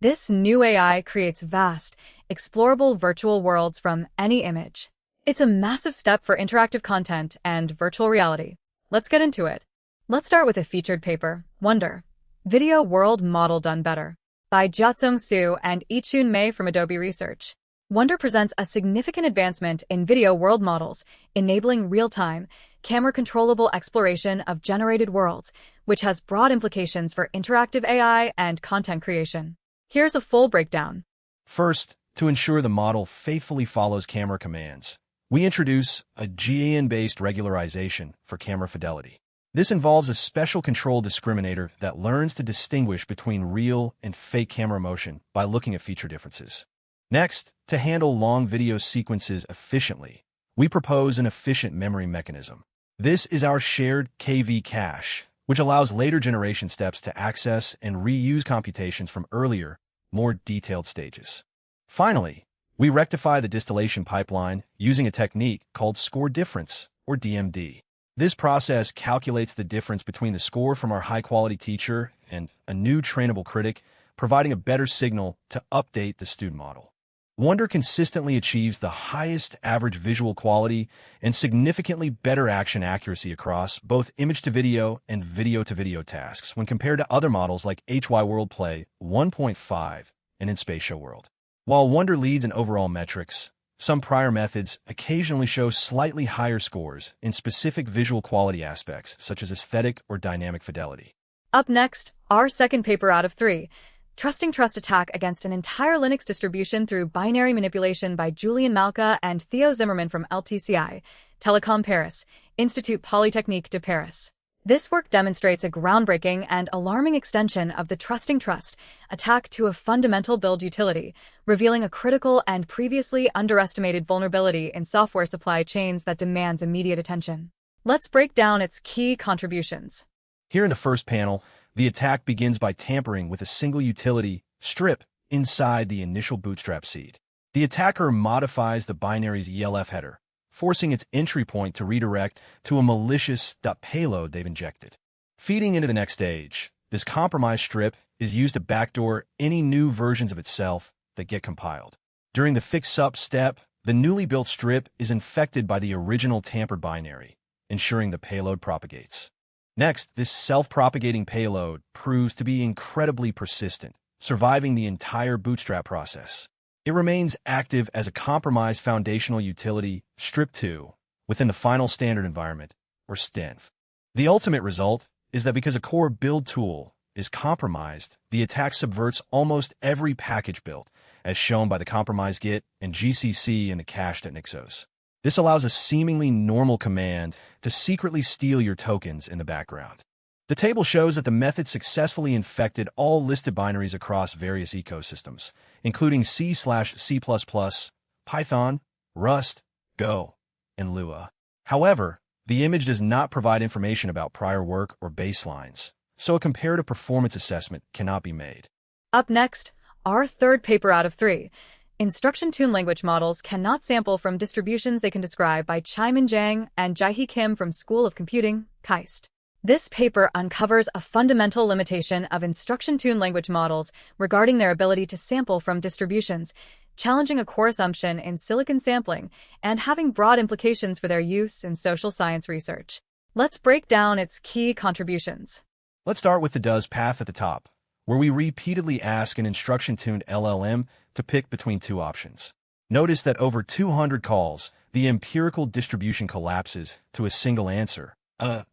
This new AI creates vast, explorable virtual worlds from any image. It's a massive step for interactive content and virtual reality. Let's get into it. Let's start with a featured paper, Wonder, Video World Model Done Better, by Jiatsung Su and Yichun Mei from Adobe Research. Wonder presents a significant advancement in video world models, enabling real-time, camera-controllable exploration of generated worlds, which has broad implications for interactive AI and content creation. Here's a full breakdown. First, to ensure the model faithfully follows camera commands, we introduce a GAN-based regularization for camera fidelity. This involves a special control discriminator that learns to distinguish between real and fake camera motion by looking at feature differences. Next, to handle long video sequences efficiently, we propose an efficient memory mechanism. This is our shared KV cache, which allows later generation steps to access and reuse computations from earlier, more detailed stages. Finally, we rectify the distillation pipeline using a technique called score difference, or DMD. This process calculates the difference between the score from our high-quality teacher and a new trainable critic, providing a better signal to update the student model. Wonder consistently achieves the highest average visual quality and significantly better action accuracy across both image-to-video and video-to-video tasks when compared to other models like HY World Play 1.5 and in Spatial World. While Wonder leads in overall metrics, some prior methods occasionally show slightly higher scores in specific visual quality aspects, such as aesthetic or dynamic fidelity. Up next, our second paper out of 3, Trusting Trust Attack Against an Entire Linux Distribution Through Binary Manipulation by Julian Malka and Theo Zimmerman from LTCI, Telecom Paris, Institut Polytechnique de Paris. This work demonstrates a groundbreaking and alarming extension of the Trusting Trust attack to a fundamental build utility, revealing a critical and previously underestimated vulnerability in software supply chains that demands immediate attention. Let's break down its key contributions. Here in the first panel, the attack begins by tampering with a single utility, strip, inside the initial bootstrap seed. The attacker modifies the binary's ELF header, forcing its entry point to redirect to a malicious .payload they've injected. Feeding into the next stage, this compromised strip is used to backdoor any new versions of itself that get compiled. During the fix-up step, the newly built strip is infected by the original tampered binary, ensuring the payload propagates. Next, this self-propagating payload proves to be incredibly persistent, surviving the entire bootstrap process. It remains active as a compromised foundational utility, strip2, within the final standard environment, or STENV. The ultimate result is that because a core build tool is compromised, the attack subverts almost every package built, as shown by the compromised Git and GCC in the cached.nixos. This allows a seemingly normal command to secretly steal your tokens in the background. The table shows that the method successfully infected all listed binaries across various ecosystems, including C/C++, Python, Rust, Go, and Lua. However, the image does not provide information about prior work or baselines, so a comparative performance assessment cannot be made. Up next, our third paper out of 3, Instruction Toon Language Models Cannot Sample from Distributions They Can Describe by Chaimin Zhang and Jaehee Kim from School of Computing, KAIST. This paper uncovers a fundamental limitation of instruction toon language models regarding their ability to sample from distributions, challenging a core assumption in silicon sampling and having broad implications for their use in social science research. Let's break down its key contributions. Let's start with the does path at the top, where we repeatedly ask an instruction-tuned LLM to pick between two options. Notice that over 200 calls, the empirical distribution collapses to a single answer,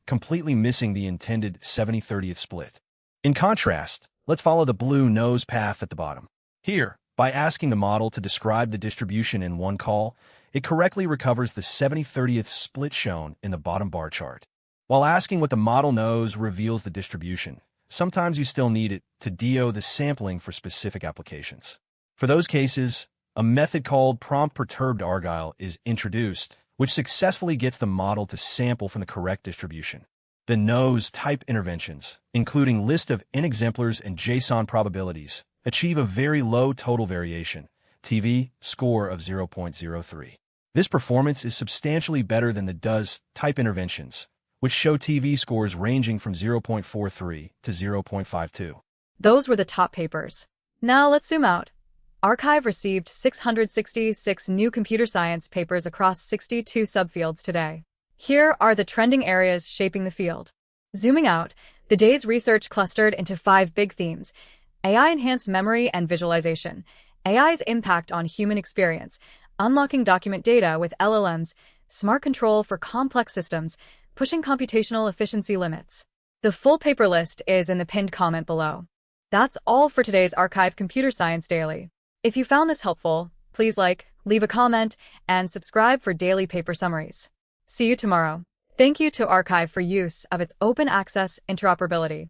completely missing the intended 70-30th split. In contrast, let's follow the blue nose path at the bottom. Here, by asking the model to describe the distribution in one call, it correctly recovers the 70-30th split shown in the bottom bar chart. While asking what the model knows reveals the distribution, sometimes you still need it to DO the sampling for specific applications. For those cases, a method called prompt_perturbed_argyle is introduced, which successfully gets the model to sample from the correct distribution. The nose type interventions, including list of n exemplars and JSON probabilities, achieve a very low total variation, TV score of 0.03. This performance is substantially better than the does type interventions, which show TV scores ranging from 0.43 to 0.52. Those were the top papers. Now let's zoom out. ArXiv received 666 new computer science papers across 62 subfields today. Here are the trending areas shaping the field. Zooming out, the day's research clustered into 5 big themes: AI-enhanced memory and visualization, AI's impact on human experience, unlocking document data with LLMs, smart control for complex systems, pushing computational efficiency limits. The full paper list is in the pinned comment below. That's all for today's ArXiv Computer Science Daily. If you found this helpful, please like, leave a comment, and subscribe for daily paper summaries. See you tomorrow. Thank you to ArXiv for use of its open access interoperability.